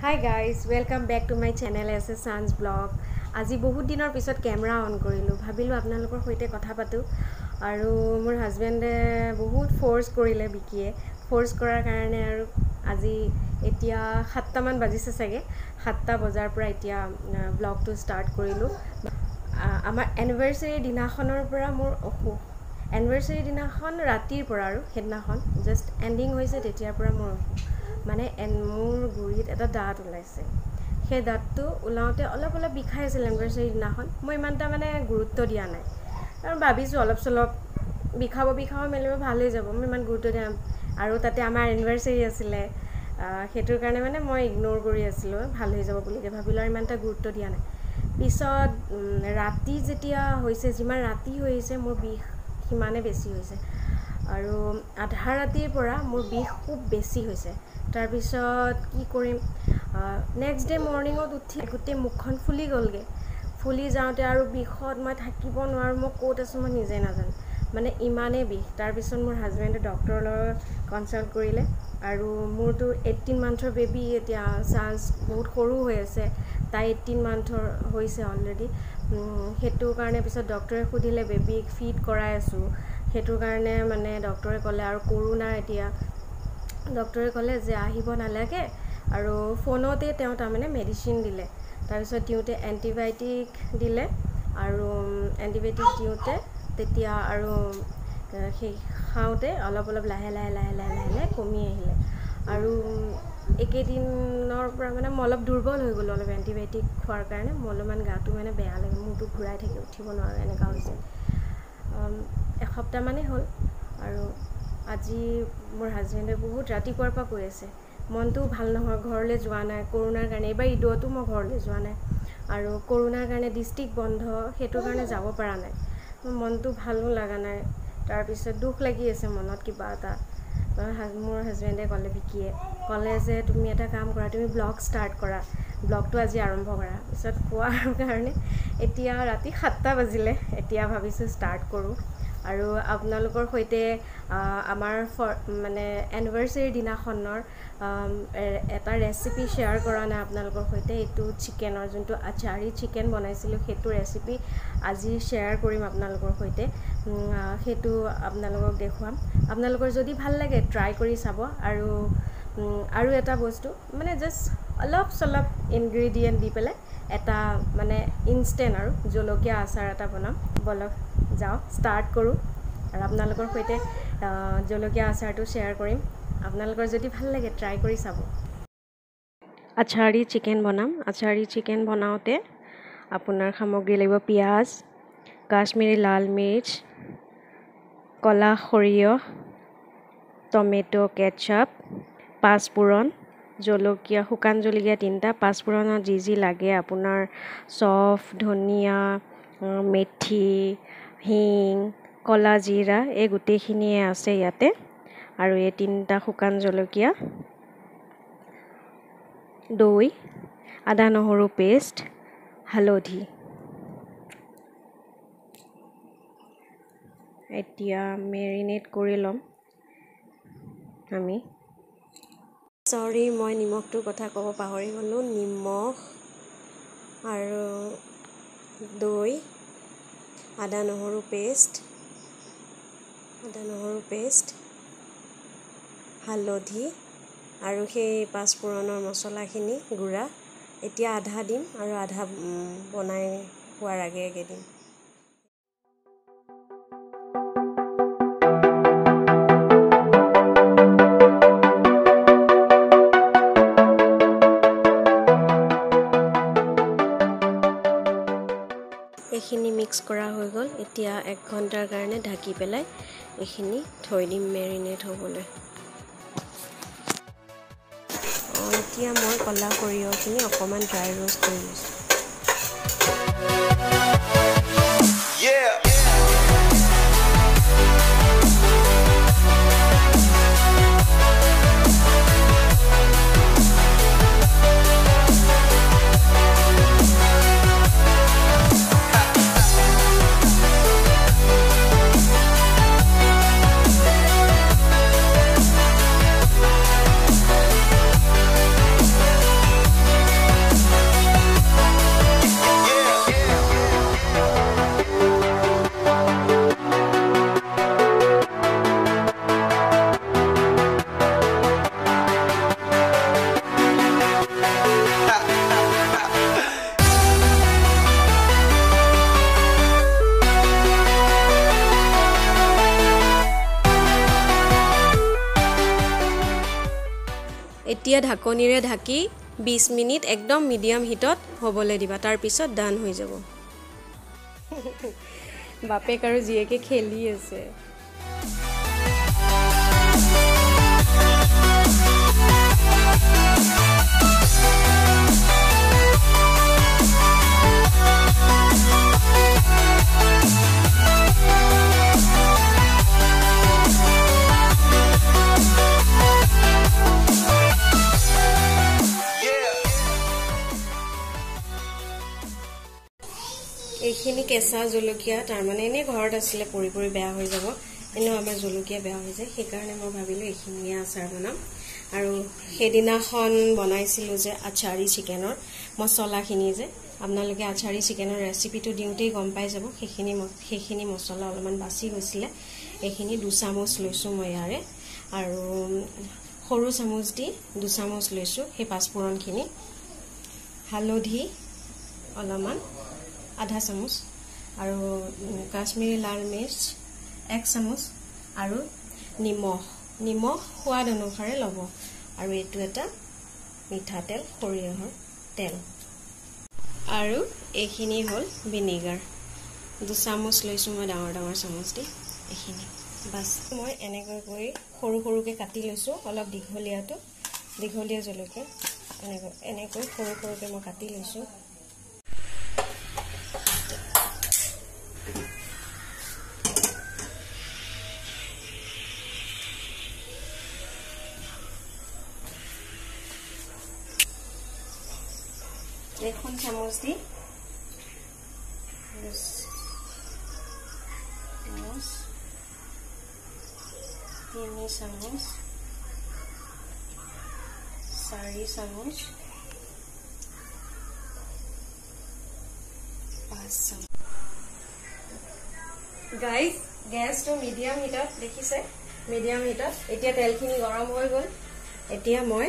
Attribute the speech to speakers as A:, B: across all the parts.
A: Hi guys, welcome back to my channel SS Sans Blog. আজি বহুত দিনৰ পিছত কেমেৰা অন কৰিলো ভাবিলো আপোনালোকৰ সৈতে কথা পাতো আৰু মোৰ হাজবেণ্ডে বহুত ফোৰ্স কৰিলে বিকিয়ে ফোৰ্স কৰাৰ কাৰণে আৰু আজি এতিয়া 7টা মান বাজিছে চাগে 7টা বজাৰ পৰা এতিয়া ব্লগটো ষ্টাৰ্ট কৰিলো আমাৰ এনিভাৰ্সাৰী দিনাখনৰ পৰা মোৰ এনিভাৰ্সাৰী দিনাখন ৰাতিৰ পৰা আৰু হেদিনাখন জাস্ট এন্ডিং হৈছে তেতিয়াৰ পৰা মোৰ মানে মোৰ গুৰিত এটা দাঁত ওলাইছে সেই দাঁতটো ওলাওতে অলপ বিখাই আছিল এনিভাৰ্সাৰী দিনাখন মই ইমানটা মানে গুৰুত্ব দিয়া নাই আৰু ভাবিছো অলপ বিখাব মেলিব ভাল হৈ যাব মই ইমান গুৰুত্ব দিয়া আৰু তাতে আমাৰ এনিভাৰ্সাৰী আছিলে হেতুৰ কাৰণে মানে মই ইগনোৰ কৰি আছিলো ভাল হৈ যাব বুলি ভাবিলো আৰু ইমানটা গুৰুত্ব দিয়া নাই পিছত ৰাতি যেতিয়া হৈছে যিমান ৰাতি হৈছে মোৰ বিষ সিমানে বেছি হৈছে আৰু আধা ৰাতিৰ পৰা মোৰ বিষ খুব বেছি হৈছে তাৰ পিছত কি কৰিম নেক্সট ডে মৰ্নিংত উঠি গুটে মুখখন ফুলি গলগে ফুলি যাওঁতে আৰু বিষত মই থাকিব নোৱাৰো মই কোত আছো মই নিজে নাজানো মানে ইমানে বিষ তাৰ পিছত মোৰ হাজবেণ্ডে ডক্টৰৰ লগত কনসাল্ট কৰিলে আৰু মোৰটো 18 মান্থৰ বেবী এতিয়া চান্স বহুত সৰু হৈ আছে তাই 18 মান্থৰ হৈছে অলৰেডি হেতু কাৰণে পিছত ডক্টৰে খুদিলে বেবীক ফিড কৰাই আছো হেতুৰ কাৰণে মানে ডক্টৰে ক'লে আৰু কৰোনা এতিয়া ডক্টৰে ক'লে যে আহিব নালাগে আৰু ফোনতে তেওঁ তাৰ মানে মেডিসিন দিলে তাৰ পিছত দিওতে এন্টিবায়োটিক দিলে আৰু এন্টিবায়োটিক দিওতে তেতিয়া আৰু সেই খাওতে অলপ লাহে কমি আহিলে আৰু একেদিনৰ পৰা মানে মই অলপ দুৰ্বল হৈ গলো অলপ এন্টিবায়োটিক খোৱাৰ কাৰণে মলমান গাটো মানে বেয়া লাগে মুটো ঘুৰাই থাকে উঠিব নোৱাৰো এনেকা হৈছে এসপ্তাহ মানে হ'ল আৰু আজি মোৰ হাজবেণ্ডে বহুত ৰাতিপুৱাৰ পৰা কৈ আছে মনটো ভাল নহয় ঘৰলৈ যোৱা নাই কৰোনাৰ কাৰণে এবাৰ ইদতো মই ঘৰলৈ যোৱা নাই আৰু কৰোনাৰ কাৰণে ডিস্ট্ৰিক্ট বন্ধ হেতুৰ কাৰণে যাব পৰা নাই মনটো ভালো লাগা নাই তাৰ পিছত দুখ লাগি আছে মনত কিবা এটা মোৰ হাজবেণ্ডে ক'লে বিকিয়ে ক'লে যে তুমি এটা কাম কৰা তুমি ব্লগ ষ্টাৰ্ট কৰা ব্লগটো আজি আৰম্ভ কৰা পিছত কোৱাৰ কাৰণে এতিয়া ৰাতি 7টা বাজিলে এতিয়া ভাবিছো ষ্টাৰ্ট কৰো আৰু আপোনালোকৰ সৈতে আমাৰ মানে এনিভাৰ্সাৰী দিনাখনৰ এটা ৰেচিপি শেয়াৰ কৰা নাই আপোনালোকৰ সৈতে এটো চিকেনৰ যোনটো আচাৰী চিকেন বনাইছিলো হেতু ৰেচিপি আজি শেয়াৰ কৰিম আপোনালোকৰ সৈতে হেতু আপোনালোকক দেখুৱাম আপোনালোকৰ যদি ভাল লাগে ট্ৰাই কৰি চাব আৰু এটা বস্তু মানে জাস্ট অলপ ইনগ্ৰেডিয়েন্ট দি পেলাই এটা মানে ইনষ্টেন্ট আৰু জলকীয়া আচাৰ এটা বনাম বলক যাও ষ্টাৰ্ট কৰো আৰু আপোনালোকৰ সৈতে জলকীয়া আচাৰটো শেয়াৰ কৰিম আপোনালোকৰ যদি ভাল লাগে ট্ৰাই কৰি চাব আচাৰী চিকেন বনাওতে আপোনাৰ সামগ্ৰী লাগিব পিয়াজ কাশ্মীৰী লাল মিৰ্চ কলা সৰিয়হ টমেটো কেচাপ পাঁচফোৰণ জলকীয়া শুকান জলকীয়া 3টা পাঁচফোৰণত যি লাগে আপোনাৰ চফ ধনিয়া মেথি হিং কলা জিৰা এই গুটেইখিনিয়ে আছে ইয়াতে আৰু এই 3টা শুকান জলকীয়া দৈ আদা নহৰু পেষ্ট হালধি এতিয়া মেৰিনেট কৰি লম আমি সৰি মই নিমখটোৰ কথা ক'ব পাহৰি গলো নিমখ আৰু দৈ আদা নহৰু পেষ্ট হালধি আৰু সেই পাঁচফোৰণৰ মছলাখিনি গুড়া এতিয়া আধা দিম আৰু আধা বনাই হোৱাৰ আগে দিম এইখিনি মিক্স কৰা হৈ গ'ল এতিয়া 1 ঘণ্টাৰ কাৰণে ঢাকি পেলাই এইখিনি থৈ দিম মেৰিনেট হ'বলৈ এতিয়া মই কলা সৰিয়হখিনি অকমান ড্ৰাই ৰোষ্ট কৰি লৈছো এতিয়া ঢাকনিৰে ঢাকি 20 মিনিট একদম মিডিয়াম হিটত হ'বলৈ দিবা তাৰ পিছত ডান হৈ যাব বাপেক আৰু জীয়েকে খেলি আছে এইখিনি কেঁচা জলকীয়া তাৰ মানে এনে ঘৰত আছিলে পৰি পৰি বেয়া হৈ যাব এনে আমাৰ জলকীয়া বেয়া হৈ যায় সেইকাৰণে মই ভাবিলো এইখিনি আচাৰ বনাম আৰু সেইদিনাখন বনাইছিলো যে আচাৰী চিকেনৰ মছলাখিনি যে আপোনালোকে আচাৰী চিকেনৰ ৰেচিপিটো দিওঁতেই গম পাই যাব সেইখিনি মছলা অলপমান বাছি গৈছিলে এইখিনি 2 চামুচ লৈছো মই ইয়াৰে আৰু সৰু চামুচ দি 2 চামুচ লৈছো সেই পাঁচফোৰণখিনি হালধি অলপমান आधा चामच और काश्मीरी लाल मिर्च 1 चामच और निमख स्वाद अनुसारे लब और ये मीठा तेल सरियहर तेल और ये हल विनेगार 2 चामच लैसो मैं डाँगर डाँगर चामच दी ये बस मैं एनेक सरू सरूके काटी लैसो अलग दीघलिया जलकिया एनेक सरू सरूके मैं काटी लैसो এখন চামচ দি 3 চামচ 4 চামচ 5 চামচ গাইস গ্যাস তো মিডিয়াম হিটত দেখিছে মিডিয়াম হিটত এতিয়া তেলখিনি গৰম হৈ গল এতিয়া মই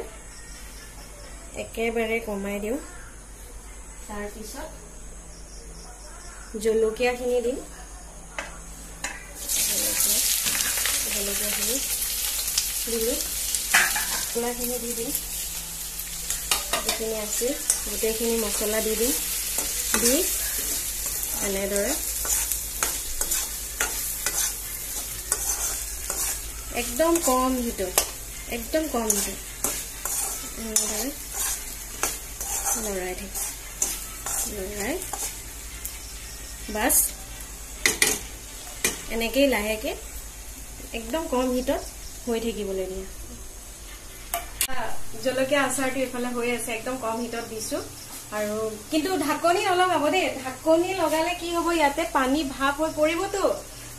A: একেবাৰে কমাই দিও तार पिছত জলকীয়াখিনি দিম জলকীয়াখিনি দিলো মছলাখিনি দি দিম এইখিনি আছিল গোটেইখিনি মছলা দি দিম দি এনেদৰে একদম কম হিটত এনেদৰে লৰাই থাকিম बस एनेके लाहेके एकदम कम हिटत होई থাকিবলৈ দিয়া জলকীয়া আচাৰটো এফালে হৈ আছে একদম কম হিটত দিছো আৰু কিন্তু ঢাকনি অলপ আব দে ঢাকনি লগালে কি হ'ব ইয়াতে পানী ভাপ হৈ পৰিব তো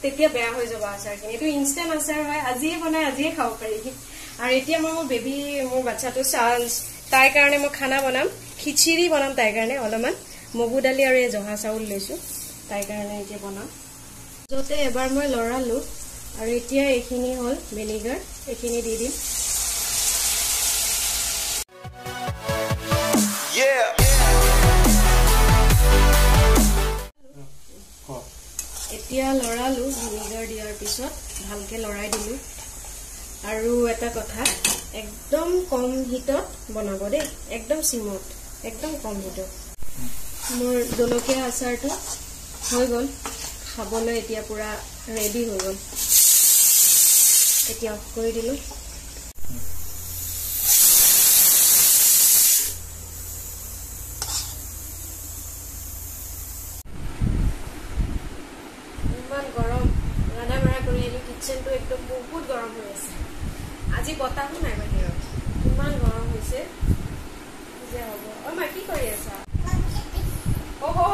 A: তেতিয়া বেয়া হৈ যাব আচাৰখিনি এটো ইনস্ট্যান্ট আচাৰ হয় আজিয়ে বনাই আজিয়ে খাব পাৰি আৰু এতিয়া মই বেবি মোৰ বাচ্চাটো চান্স তাই কাৰণে মই খানা বনাম খিচিৰি বনাম তাই কাৰণে অলপমান মগু দালি আৰু জহা চাউল লৈছো তাই কাৰণে এতিয়া বনাম যতে এবাৰ মই লৰালো আৰু এতিয়া এইখিনি হল ভিনেগাৰ এইখিনি দি দিম এতিয়া লৰালো ভিনেগাৰ দিয়াৰ পিছত ভালকে লৰাই দিলো আৰু এটা কথা একদম কম হিটত বনাব দে একদম সিমত একদম কম হিটত मोर जलकिया आचार तो हो गल खाबले एतिया पूरा रेडी हो गल एतिया ऑफ कर दिलु इमान गरम राधा मारा कर किचन तो एकदम बहुत गरम हो आछे আজি বতাহো নাই বাহিৰত ইমান গৰম হৈছে যে হ'ব অ মা কি কৰি আছা ओहो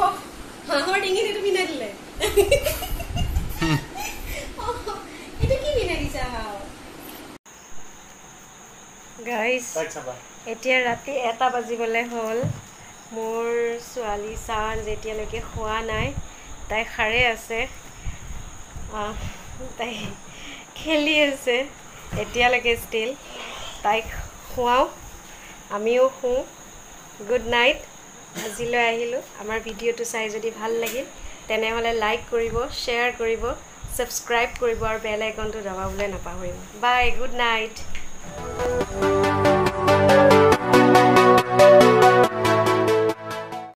A: हाहर डिंगी तो बिना दिले एटा की बिना दिसा हाओ गाइस एटिया राती एटा बाजिबले हल मोर स्वाली सान जेटिया लके खोआ नाय ताई खारे আছে ताई खेली আছে एटिया लके स्टिल ताई खोआও আমিও খু গুড নাইট আজিলৈ আহিলো আমাৰ ভিডিওটো চাই যদি ভাল লাগিল তেনেহলে লাইক কৰিব শেয়াৰ কৰিব সাবস্ক্ৰাইব কৰিব আৰু বেল আইকনটো দবাবলৈ নাপাহৰিব বাই গুড নাইট